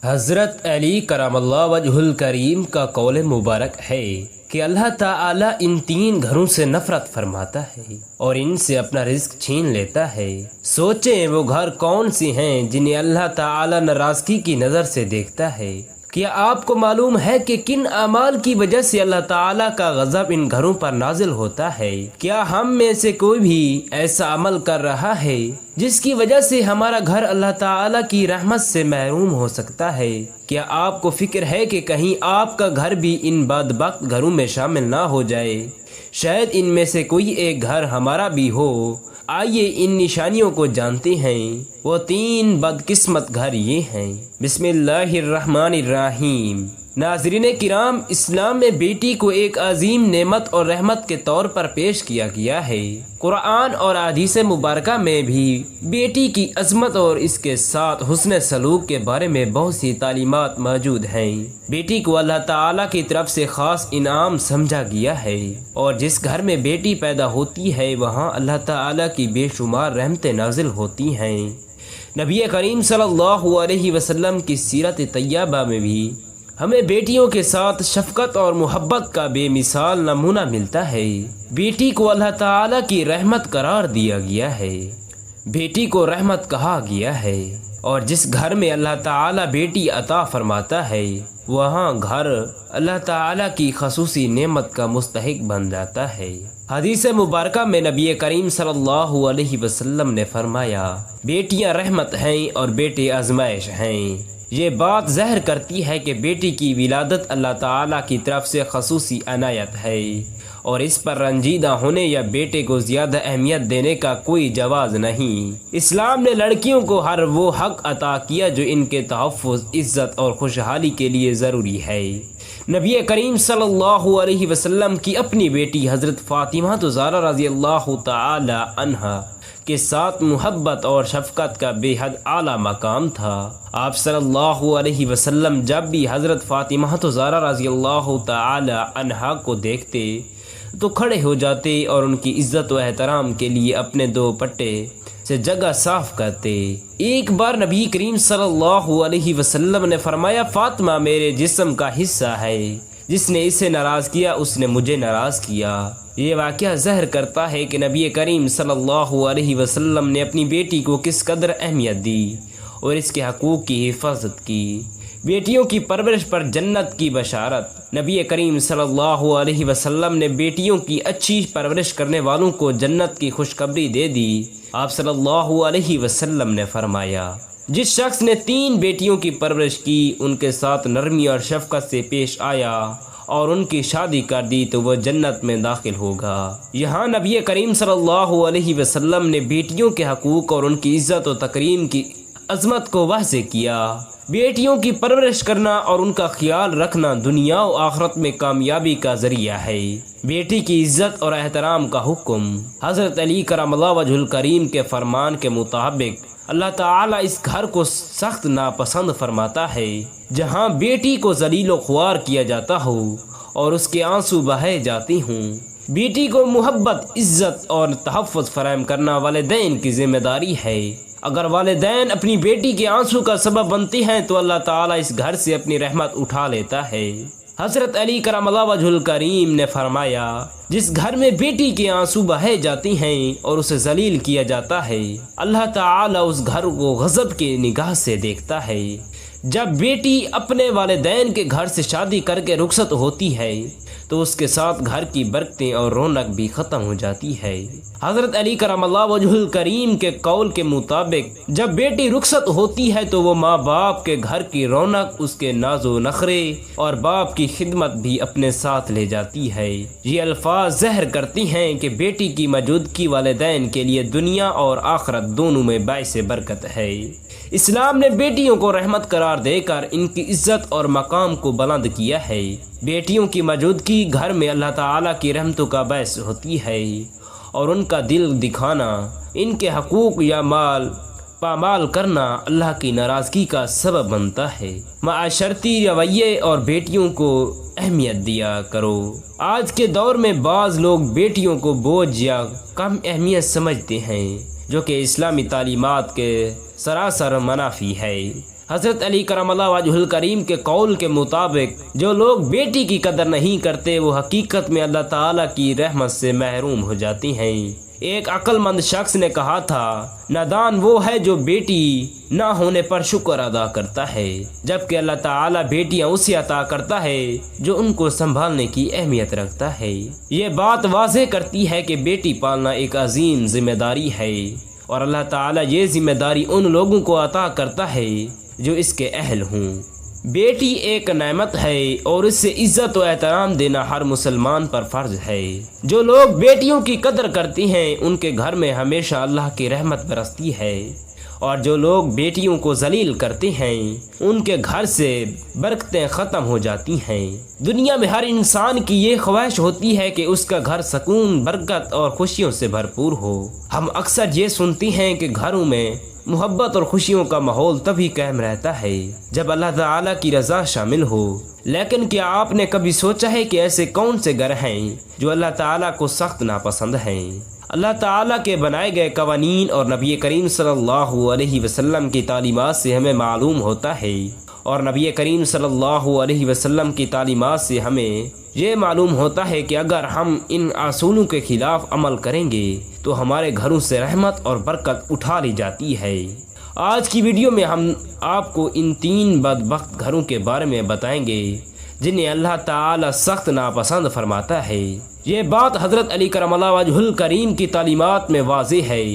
حضرت علی کرم اللہ وجہ الکریم کا قول مبارک ہے کہ اللہ تعالی ان تین گھروں سے نفرت فرماتا ہے اور ان سے اپنا رزق چھین لیتا ہے۔ سوچیں وہ گھر کون سے ہیں جنہیں اللہ تعالی ناراضگی کی نظر سے دیکھتا ہے۔ کیا آپ کو معلوم ہے کہ کن اعمال کی وجہ سے اللہ تعالیٰ کا غضب ان گھروں پر نازل ہوتا ہے؟ کیا ہم میں سے کوئی بھی ایسا عمل کر رہا ہے جس کی وجہ سے ہمارا گھر اللہ تعالیٰ کی رحمت سے محروم ہو سکتا ہے؟ کیا آپ کو فکر ہے کہ کہیں آپ کا گھر بھی ان بدبخت گھروں میں شامل نہ ہو جائے؟ شاید ان میں سے کوئی ایک گھر ہمارا بھی ہو۔ آئیے ان نشانیوں کو جانتے ہیں۔ وہ تین بدقسمت گھر یہ ہیں۔ بسم اللہ الرحمن الرحیم۔ ناظرین کرام، اسلام میں بیٹی کو ایک عظیم نعمت اور رحمت کے طور پر پیش کیا گیا ہے۔ قرآن اور احادیث مبارکہ میں بھی بیٹی کی عظمت اور اس کے ساتھ حسن سلوک کے بارے میں بہت سی تعلیمات موجود ہیں۔ بیٹی کو اللہ تعالیٰ کی طرف سے خاص انعام سمجھا گیا ہے اور جس گھر میں بیٹی پیدا ہوتی ہے وہاں اللہ تعالیٰ کی بے شمار رحمتیں نازل ہوتی ہیں۔ نبی کریم صلی اللہ علیہ وسلم کی سیرت طیبہ میں بھی ہمیں بیٹیوں کے ساتھ شفقت اور محبت کا بے مثال نمونہ ملتا ہے۔ بیٹی کو اللہ تعالیٰ کی رحمت قرار دیا گیا ہے، بیٹی کو رحمت کہا گیا ہے، اور جس گھر میں اللہ تعالیٰ بیٹی عطا فرماتا ہے وہاں گھر اللہ تعالیٰ کی خصوصی نعمت کا مستحق بن جاتا ہے۔ حدیث مبارکہ میں نبی کریم صلی اللہ علیہ وسلم نے فرمایا، بیٹیاں رحمت ہیں اور بیٹے آزمائش ہیں۔ یہ بات ظاہر کرتی ہے کہ بیٹی کی ولادت اللہ تعالیٰ کی طرف سے خصوصی عنایت ہے اور اس پر رنجیدہ ہونے یا بیٹے کو زیادہ اہمیت دینے کا کوئی جواز نہیں۔ اسلام نے لڑکیوں کو ہر وہ حق عطا کیا جو ان کے تحفظ، عزت اور خوشحالی کے لیے ضروری ہے۔ نبی کریم صلی اللہ علیہ وسلم کی اپنی بیٹی حضرت فاطمہ زہرا رضی اللہ تعالی عنہا کے ساتھ محبت اور شفقت کا بے حد اعلیٰ مقام تھا۔ آپ صلی اللہ علیہ وسلم جب بھی حضرت فاطمہ زہرا رضی اللہ تعالی عنہا کو دیکھتے تو کھڑے ہو جاتے اور ان کی عزت و احترام کے لیے اپنے دوپٹے سے جگہ صاف کرتے۔ ایک بار نبی کریم صلی اللہ علیہ وسلم نے فرمایا، فاطمہ میرے جسم کا حصہ ہے، جس نے اسے ناراض کیا اس نے مجھے ناراض کیا۔ یہ واقعہ ظاہر کرتا ہے کہ نبی کریم صلی اللہ علیہ وسلم نے اپنی بیٹی کو کس قدر اہمیت دی اور اس کے حقوق کی حفاظت کی۔ بیٹیوں کی پرورش پر جنت کی بشارت۔ نبی کریم صلی اللہ علیہ وسلم نے بیٹیوں کی اچھی پرورش کرنے والوں کو جنت کی خوشخبری دے دی۔ آپ صلی اللہ علیہ وسلم نے فرمایا، جس شخص نے 3 بیٹیوں کی پرورش کی، ان کے ساتھ نرمی اور شفقت سے پیش آیا اور ان کی شادی کر دی تو وہ جنت میں داخل ہوگا۔ یہاں نبی کریم صلی اللہ علیہ وسلم نے بیٹیوں کے حقوق اور ان کی عزت و تکریم کی عظمت کو واضح کیا۔ بیٹیوں کی پرورش کرنا اور ان کا خیال رکھنا دنیا و آخرت میں کامیابی کا ذریعہ ہے۔ بیٹی کی عزت اور احترام کا حکم۔ حضرت علی کرم اللہ وجہ الکریم کے فرمان کے مطابق اللہ تعالیٰ اس گھر کو سخت ناپسند فرماتا ہے جہاں بیٹی کو ذلیل و خوار کیا جاتا ہو اور اس کے آنسو بہائے جاتے ہوں۔ بیٹی کو محبت، عزت اور تحفظ فراہم کرنا والدین کی ذمہ داری ہے۔ اگر والدین اپنی بیٹی کے آنسو کا سبب بنتے ہیں تو اللہ تعالیٰ اس گھر سے اپنی رحمت اٹھا لیتا ہے۔ حضرت علی کرم اللہ وجہ الکریم نے فرمایا، جس گھر میں بیٹی کے آنسو بہائے جاتے ہیں اور اسے ذلیل کیا جاتا ہے، اللہ تعالیٰ اس گھر کو غضب کی نگاہ سے دیکھتا ہے۔ جب بیٹی اپنے والدین کے گھر سے شادی کر کے رخصت ہوتی ہے تو اس کے ساتھ گھر کی برکتیں اور رونق بھی ختم ہو جاتی ہے۔ حضرت علی کرم اللہ وجہ الکریم کے قول کے مطابق جب بیٹی رخصت ہوتی ہے تو وہ ماں باپ کے گھر کی رونق، اس کے ناز و نخرے اور باپ کی خدمت بھی اپنے ساتھ لے جاتی ہے۔ یہ الفاظ ظاہر کرتی ہیں کہ بیٹی کی موجودگی والدین کے لیے دنیا اور آخرت دونوں میں باعث برکت ہے۔ اسلام نے بیٹیوں کو رحمت قرار دے کر ان کی عزت اور مقام کو بلند کیا ہے۔ بیٹیوں کی موجودگی گھر میں اللہ تعالیٰ کی رحمتوں کا باعث ہوتی ہے اور ان کا دل دکھانا، ان کے حقوق یا مال پامال کرنا اللہ کی ناراضگی کا سبب بنتا ہے۔ معاشرتی رویے اور بیٹیوں کو اہمیت دیا کرو۔ آج کے دور میں بعض لوگ بیٹیوں کو بوجھ یا کم اہمیت سمجھتے ہیں جو کہ اسلامی تعلیمات کے سراسر منافی ہے۔ حضرت علی کرم اللہ وجہہ کریم کے قول کے مطابق جو لوگ بیٹی کی قدر نہیں کرتے وہ حقیقت میں اللہ تعالیٰ کی رحمت سے محروم ہو جاتی ہیں۔ ایک عقل مند شخص نے کہا تھا، نادان وہ ہے جو بیٹی نہ ہونے پر شکر ادا کرتا ہے، جبکہ اللہ تعالیٰ بیٹیاں اسے عطا کرتا ہے جو ان کو سنبھالنے کی اہمیت رکھتا ہے۔ یہ بات واضح کرتی ہے کہ بیٹی پالنا ایک عظیم ذمہ داری ہے، اور اللہ تعالیٰ یہ ذمہ داری ان لوگوں کو عطا کرتا ہے جو اس کے اہل ہوں۔ بیٹی ایک نعمت ہے اور اس سے عزت و احترام دینا ہر مسلمان پر فرض ہے۔ جو لوگ بیٹیوں کی قدر کرتی ہیں ان کے گھر میں ہمیشہ اللہ کی رحمت برستی ہے، اور جو لوگ بیٹیوں کو ذلیل کرتے ہیں ان کے گھر سے برکتیں ختم ہو جاتی ہیں۔ دنیا میں ہر انسان کی یہ خواہش ہوتی ہے کہ اس کا گھر سکون، برکت اور خوشیوں سے بھرپور ہو۔ ہم اکثر یہ سنتے ہیں کہ گھروں میں محبت اور خوشیوں کا ماحول تبھی قائم رہتا ہے جب اللہ تعالیٰ کی رضا شامل ہو، لیکن کیا آپ نے کبھی سوچا ہے کہ ایسے کون سے گھر ہیں جو اللہ تعالیٰ کو سخت ناپسند ہیں؟ اللہ تعالیٰ کے بنائے گئے قوانین اور نبی کریم صلی اللہ علیہ وسلم کی تعلیمات سے ہمیں معلوم ہوتا ہے، اور نبی کریم صلی اللہ علیہ وسلم کی تعلیمات سے ہمیں یہ معلوم ہوتا ہے کہ اگر ہم ان اصولوں کے خلاف عمل کریں گے تو ہمارے گھروں سے رحمت اور برکت اٹھا لی جاتی ہے۔ آج کی ویڈیو میں ہم آپ کو ان 3 بدبخت گھروں کے بارے میں بتائیں گے جنہیں اللہ تعالی سخت ناپسند فرماتا ہے۔ یہ بات حضرت علی کرم اللہ وجہہ کریم کی تعلیمات میں واضح ہے۔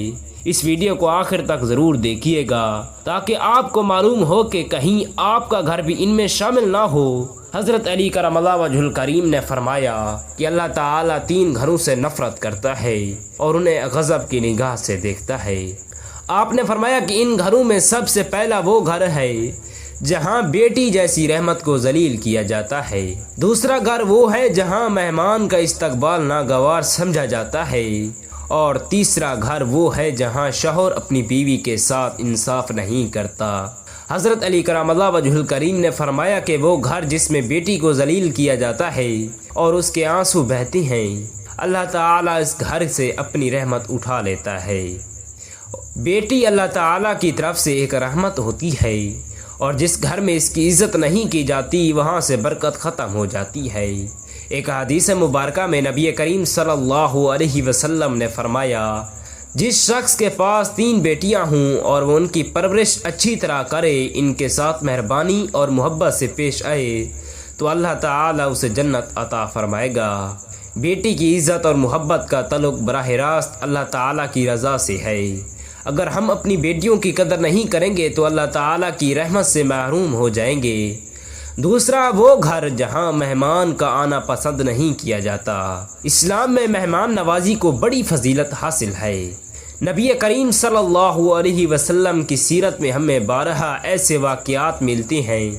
اس ویڈیو کو آخر تک ضرور دیکھیے گا تاکہ آپ کو معلوم ہو کہ کہیں آپ کا گھر بھی ان میں شامل نہ ہو۔ حضرت علی کرم اللہ وجہہ کریم نے فرمایا کہ اللہ تعالیٰ 3 گھروں سے نفرت کرتا ہے اور انہیں غضب کی نگاہ سے دیکھتا ہے۔ آپ نے فرمایا کہ ان گھروں میں سب سے پہلا وہ گھر ہے جہاں بیٹی جیسی رحمت کو ذلیل کیا جاتا ہے۔ دوسرا گھر وہ ہے جہاں مہمان کا استقبال ناگوار سمجھا جاتا ہے، اور تیسرا گھر وہ ہے جہاں شوہر اپنی بیوی کے ساتھ انصاف نہیں کرتا۔ حضرت علی کرم اللہ وجہہ کریم نے فرمایا کہ وہ گھر جس میں بیٹی کو ذلیل کیا جاتا ہے اور اس کے آنسو بہتے ہیں، اللہ تعالیٰ اس گھر سے اپنی رحمت اٹھا لیتا ہے۔ بیٹی اللہ تعالیٰ کی طرف سے ایک رحمت ہوتی ہے، اور جس گھر میں اس کی عزت نہیں کی جاتی وہاں سے برکت ختم ہو جاتی ہے۔ ایک حدیث مبارکہ میں نبی کریم صلی اللہ علیہ وسلم نے فرمایا، جس شخص کے پاس 3 بیٹیاں ہوں اور وہ ان کی پرورش اچھی طرح کرے، ان کے ساتھ مہربانی اور محبت سے پیش آئے، تو اللہ تعالیٰ اسے جنت عطا فرمائے گا۔ بیٹی کی عزت اور محبت کا تعلق براہ راست اللہ تعالیٰ کی رضا سے ہے۔ اگر ہم اپنی بیٹیوں کی قدر نہیں کریں گے تو اللہ تعالیٰ کی رحمت سے محروم ہو جائیں گے۔ دوسرا وہ گھر جہاں مہمان کا آنا پسند نہیں کیا جاتا۔ اسلام میں مہمان نوازی کو بڑی فضیلت حاصل ہے۔ نبی کریم صلی اللہ علیہ وسلم کی سیرت میں ہمیں 12 ایسے واقعات ملتے ہیں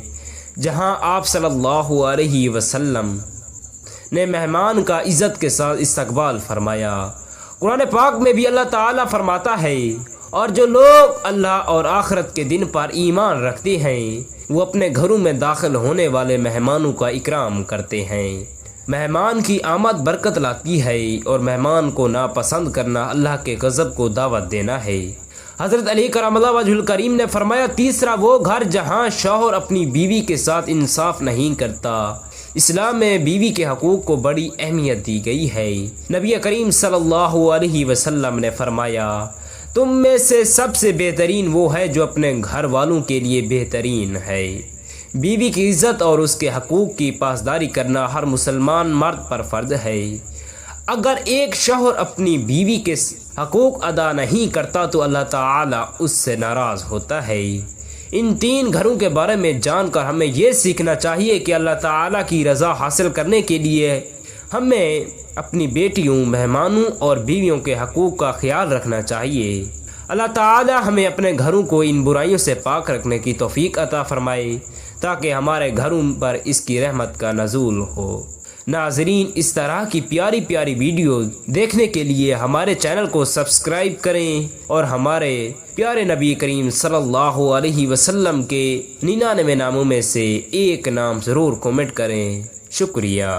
جہاں آپ صلی اللہ علیہ وسلم نے مہمان کا عزت کے ساتھ استقبال فرمایا۔ قرآن پاک میں بھی اللہ تعالیٰ فرماتا ہے، اور جو لوگ اللہ اور آخرت کے دن پر ایمان رکھتے ہیں وہ اپنے گھروں میں داخل ہونے والے مہمانوں کا اکرام کرتے ہیں۔ مہمان کی آمد برکت لاتی ہے، اور مہمان کو ناپسند کرنا اللہ کے غضب کو دعوت دینا ہے۔ حضرت علی کرم اللہ وجہہ کریم نے فرمایا، تیسرا وہ گھر جہاں شوہر اپنی بیوی کے ساتھ انصاف نہیں کرتا۔ اسلام میں بیوی کے حقوق کو بڑی اہمیت دی گئی ہے۔ نبی کریم صلی اللہ علیہ وسلم نے فرمایا، تم میں سے سب سے بہترین وہ ہے جو اپنے گھر والوں کے لیے بہترین ہے۔ بیوی کی عزت اور اس کے حقوق کی پاسداری کرنا ہر مسلمان مرد پر فرض ہے۔ اگر ایک شوہر اپنی بیوی کے حقوق ادا نہیں کرتا تو اللہ تعالیٰ اس سے ناراض ہوتا ہے۔ ان 3 گھروں کے بارے میں جان کر ہمیں یہ سیکھنا چاہیے کہ اللہ تعالیٰ کی رضا حاصل کرنے کے لیے ہمیں اپنی بیٹیوں، مہمانوں اور بیویوں کے حقوق کا خیال رکھنا چاہیے۔ اللہ تعالیٰ ہمیں اپنے گھروں کو ان برائیوں سے پاک رکھنے کی توفیق عطا فرمائے تاکہ ہمارے گھروں پر اس کی رحمت کا نزول ہو۔ ناظرین، اس طرح کی پیاری پیاری ویڈیو دیکھنے کے لیے ہمارے چینل کو سبسکرائب کریں اور ہمارے پیارے نبی کریم صلی اللہ علیہ وسلم کے 99 ناموں میں سے ایک نام ضرور کمنٹ کریں۔ شکریہ۔